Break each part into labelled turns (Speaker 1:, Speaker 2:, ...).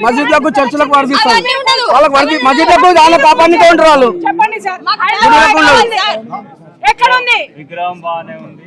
Speaker 1: మసీద్లకు చర్చలకు వర్తిస్తారు వాళ్ళకి మసీద్లకు దాని కాపాడుతూ ఉంటారు వాళ్ళు.
Speaker 2: చెప్పండి సార్ ఎక్కడ ఉంది విగ్రహం బాగానే ఉంది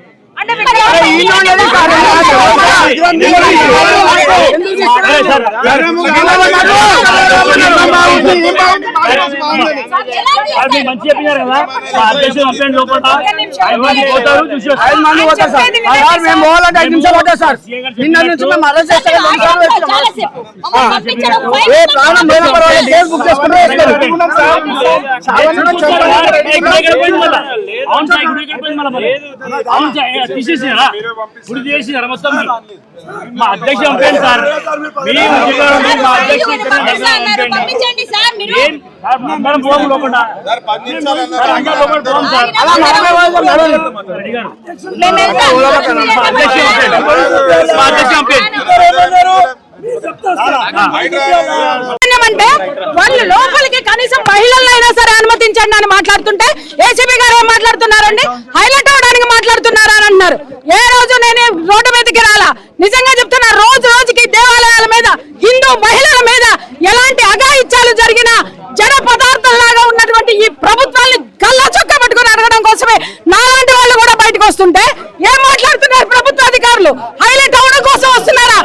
Speaker 3: తీసేసినారా ఇప్పుడు చేసినారా మొత్తం మా అధ్యక్ష పంపండి సార్ మా అధ్యక్ష
Speaker 2: అంటే వాళ్ళు లోపలికి కనీసం మహిళలైనా సరే అనుమతించండి అని మాట్లాడుతుంటే ఏసీబీ గారు ఏం మాట్లాడుతున్నారండి, హైలైట్ అవడానికి మాట్లాడుతున్నారా అని అంటున్నారు. ఏ రోజు నేను రోడ్డు మీదకి రాలా, నిజంగా చెప్తున్నా. రోజు రోజుకి దేవాలయాల మీద, హిందూ మహిళల మీద ఎలాంటి అఘాయిత్యాలు జరిగినా జన పదార్థంలాగా ఉన్నటువంటి ఈ ప్రభుత్వాన్ని గల్లా చొక్కా పట్టుకుని అడగడం కోసమే నాలాంటి వాళ్ళు కూడా బయటకు వస్తుంటే ఏం మాట్లాడుతున్నారు ప్రభుత్వ అధికారులు? హైలైట్ అవడం కోసం వస్తున్నారా?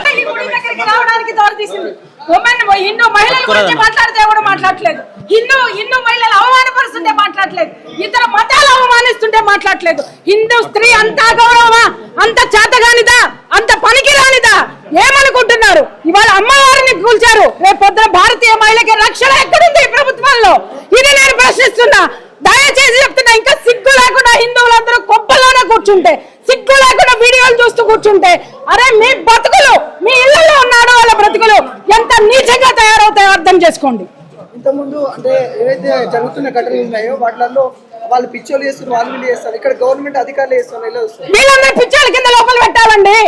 Speaker 2: హిందూ మహిళల గురించి మాట్లాడితే కూడా మాట్లాడలేదు, హిందూ మహిళలు అవమానపరుస్తుంటే మాట్లాడలేదు, ఇతర మతాలు అవమానిస్తుంటే మాట్లాడలేదు. హిందూ స్త్రీ అంత గౌరవమా, అంత చేతగానిదా, అంత పనికిరానిదా? ఏమనుకుంటున్నారు? ఇవాళ అమ్మవారిని కూల్చారు, రేపు పొద్దున భారతీయ మహిళకి రక్షణ ఎక్కడుంది ఈ ప్రభుత్వంలో? ఇది నేను ప్రశ్నిస్తున్నా. దయచేసి చెప్తున్నా, ఇంకా సిగ్గు లేకుండా హిందువులందరూ కొప్పలోనే కూర్చుంటే, సిగ్గు లేకుండా వీడియోలు చూస్తూ కూర్చుంటే, అరే మీ బతుకులు, మీ ఇళ్లలో ఉన్నాడు వాళ్ళ బ్రతుకులు ఎంత నీచంగా తయారవుతాయో అర్థం చేసుకోండి.
Speaker 4: ఇంతకుముందు అంటే ఏవైతే జరుగుతున్న ఘటనలు ఉన్నాయో వాటిల్లో వాళ్ళు పిచ్చోలు చేస్తున్నారు, వాళ్ళు వీళ్ళు చేస్తారు, ఇక్కడ గవర్నమెంట్ అధికారులు చేస్తున్నారు.
Speaker 2: వీళ్ళందరూ పిచ్చోళ్ళ కింద లోపల పెట్టాలండి.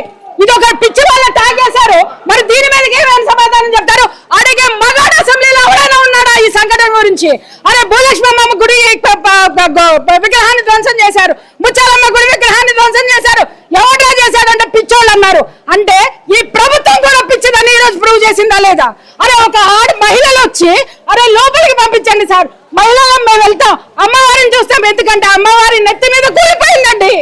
Speaker 2: ఇది ఒక పిచ్చి వాళ్ళ ట్యాగ్ చేశారు. మరి దీని మీదకి ఏమైనా సమాధానం చెప్తారు? అడిగే మగాడు అసెంబ్లీలో ఎవరైనా ఉన్నాడా ఈ సంఘటన గురించి? అరే భూలక్ష్మమ్మ గుడి విగ్రహాన్ని ధ్వంసం చేశారు, ముచ్చాలమ్మ గుడి విగ్రహాన్ని ధ్వంసం చేశారు, ఎవడో చేశాడంటే పిచ్చోళ్ళు అన్నారు. అంటే ఈ ప్రభుత్వం కూడా పిచ్చిదని ఈరోజు ప్రూవ్ చేసిందా లేదా? అరే ఒక మహిళలు వచ్చి అరే లోపలికి పంపించండి సార్, మహిళలు మేము వెళ్తాం, అమ్మవారిని చూస్తాం, ఎందుకంటే అమ్మవారి నెత్తి మీద కూలిపోయిందండి.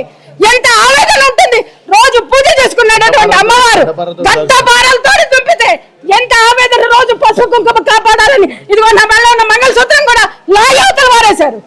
Speaker 2: ఎంత ఆవేదన ఉంటుంది. రోజు పూజ చేసుకున్నటువంటి అమ్మవారు గంట భారాలతో దుంపితే ఎంత ఆవేదన. రోజు పసుపు కుంకుమ కాపాడాలని ఇదిగో నా మెడలో ఉన్న మంగళసూత్రం కూడా లాగవతలు వారేశారు,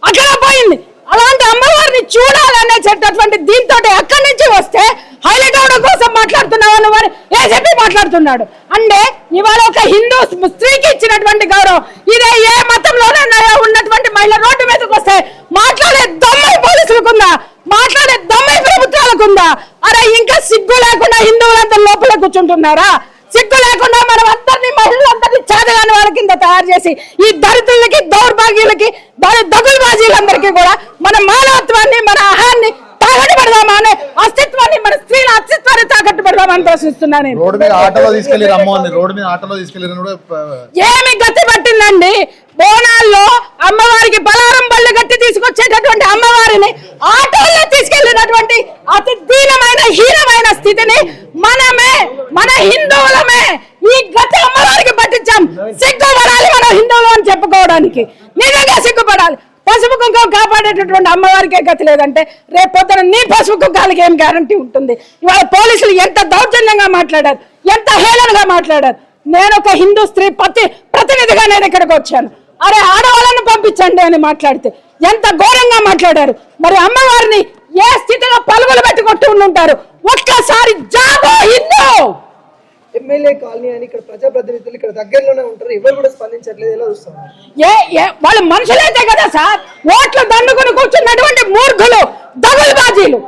Speaker 2: అక్కడ పోయింది. అలాంటి అమ్మవారిని చూడాలనేటటువంటి దీంతో అక్కడి నుంచి వస్తే హైలైట్ అవడం కోసం మాట్లాడుతున్నావు వారు ఏజెపి మాట్లాడుతున్నాడు. అంటే ఇవాళ ఒక హిందూ స్త్రీకి ఇచ్చినటువంటి గౌరవం ఇదే ఏ మతంలోనైనా ఉన్నటువంటి మహిళ రోడ్డు మీదకి వస్తే మాట్లాడే దమ్మై పోలీసులకుందా, మాట్లాడే దమ్మై ప్రభుత్వాలకుందా? అరే ఇంకా సిగ్గు లేకుండా హిందువులంతా లోపల కూర్చుంటున్నారా? సిగ్గు లేకుండా మనం అందరినీ మహిళలందరినీ చేతగాని వాళ్ళ కింద తయారు చేసి ఈ దరిద్రులకి, దౌర్భాగ్యులకి, దగులుబాజీలందరికీ కూడా మన మానవత్వాన్ని, మన అహాన్ని తాకట్టు పెడదామా అనే అస్తిత్వాన్ని, మన స్త్రీల అస్తిత్వాన్ని తాకట్టు పెడదామని ప్రశ్నిస్తున్నాను. ఏమి గతి పట్టిందండి? బోనాల్లో అమ్మవారికి బలారం బళ్ళు గట్టి తీసుకొచ్చేటటువంటి అమ్మవారిని ఆటోల్లో తీసుకెళ్లినటువంటి అతి దీనమైన హీనమైన స్థితిని మనమే, మన హిందువులమే ఈ గతి అమ్మవారికి పట్టించాం. సిగ్గుపడాలి మనం హిందువులు అని చెప్పుకోవడానికి, నిజంగా సిగ్గుపడాలి. పసుపు కుంకుమ కాపాడేటటువంటి అమ్మవారికే గతి లేదంటే రేపు పొద్దున నీ పసుపు కుంకాలకి ఏం గ్యారంటీ ఉంటుంది? ఇవాళ పోలీసులు ఎంత దౌర్జన్యంగా మాట్లాడారు, ఎంత హేళనగా మాట్లాడారు. నేను ఒక హిందూ స్త్రీ ప్రతినిధిగా నేను ఇక్కడికి వచ్చాను. అరే ఆడవాళ్ళను పంపించండి అని మాట్లాడితే ఎంత ఘోరంగా మాట్లాడారు. మరి అమ్మవారిని ఏ స్థితిలో పలుగులు పెట్టి కొట్టి ఉంటారు? ఒక్కసారి జాగో హిందూ.
Speaker 4: ఎమ్మెల్యే కాలనీ అని ఇక్కడ ప్రజాప్రతినిధులు ఇక్కడ దగ్గరలోనే ఉంటారు, ఎవరు కూడా స్పందించట్లేదు. ఎలా చూస్తారు?
Speaker 2: వాళ్ళ మనుషులైతే కదా సార్, ఓట్లు దండుకుని కూర్చున్నటువంటి మూర్ఖులు, దగులుబాజీలు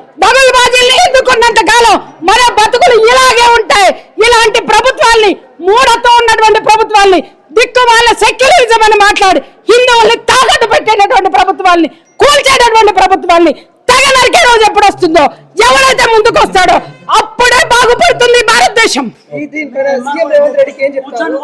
Speaker 2: ఎదుర్కొన్నంత కాలం మన బతుకులు ఇలాగే ఉంటాయి. ఇలాంటి ప్రభుత్వాల్ని, మూఢతో ఉన్నటువంటి ప్రభుత్వాల్ని, దిక్కు వాళ్ళ సెక్యులరిజం అని మాట్లాడి హిందువుల్ని తాకట్టు పెట్టేటటువంటి ప్రభుత్వాల్ని, కూల్చేటటువంటి ప్రభుత్వాల్ని తెగ నరికే రోజు ఎప్పుడు వస్తుందో, ఎవరైతే ముందుకు వస్తాడో అప్పుడే బాగుపడుతుంది భారతదేశం.
Speaker 4: ఇక్కడ సీఎం రేవంత్ రెడ్డికి ఏం చెప్తారు?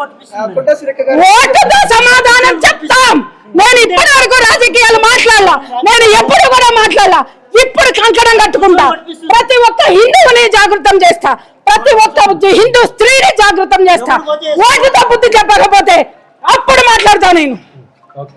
Speaker 4: కొండా సురేఖ గారు
Speaker 2: ఓటుతో సమాధానం చెప్తాం. నేను ఇప్పటి వరకు రాజకీయాలు మాట్లాడాల, నేను ఎప్పుడు కూడా మాట్లాడాల. ఇప్పుడు కంకణం కట్టుకుంటా, ప్రతి ఒక్క హిందువుని జాగృతం చేస్తా, ప్రతి ఒక్క హిందూ స్త్రీని జాగృతం చేస్తా. ఓటుతో బుద్ధి చెప్పకపోతే అప్పుడు మాట్లాడతా నేను.